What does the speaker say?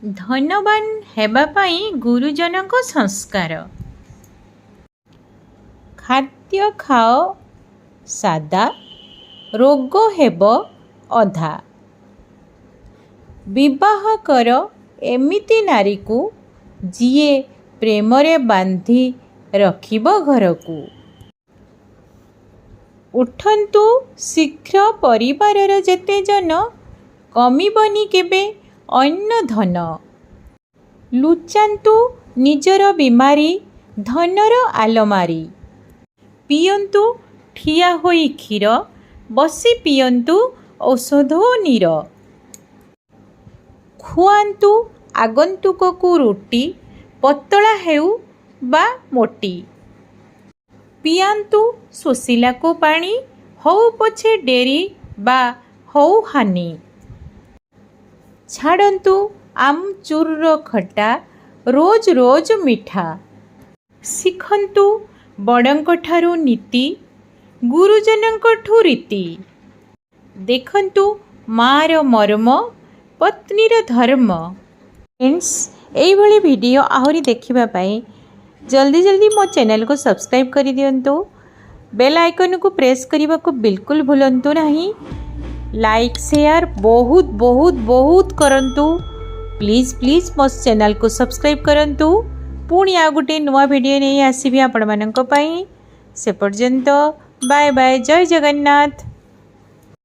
धनवान हेबा पाई गुरुजनक संस्कार। खाद्य खाओ सादा रोग हेब अधा। विवाह कर एमिति नारी को जिए प्रेमरे बांधी रखिब घरकू। उठंतु शीघ्र परिवारर जेते जन कमिबनी केबे अन्न धन। लुचांतु निजर बीमारी धनर आलमारी। पियंतु ठिया होई क्षीर बसी पियंतु औषधो नीर। खुआंतु आगंतुक को रोटी पतला हेउ बा मोटी। पियांतु शोषिला को पानी हऊ पछे डेरी बा हऊ हानि। छाड़ंतु आमचूर खट्टा रोज रोज मिठा। शिखंतु बड़ंक ठारू नीति गुरुजनक ठू रीति। देखंतु मार मर्म पत्नीर धर्म। फ्रेंड्स एई भली वीडियो आहुरी देखिबा पाई जल्दी जल्दी मो चैनल को सब्सक्राइब कर दियंतु। बेल आइकन को प्रेस करने को बिल्कुल भूलंतु नहीं। लाइक शेयर बहुत बहुत बहुत करंतु। प्लीज़ प्लीज़ मो चैनल को सब्सक्राइब करंतु। पुणी आ गोटे नुआ वीडियो नहीं आसबि आपण मानक पई। से पर्यंत बाय बाय। जय जगन्नाथ।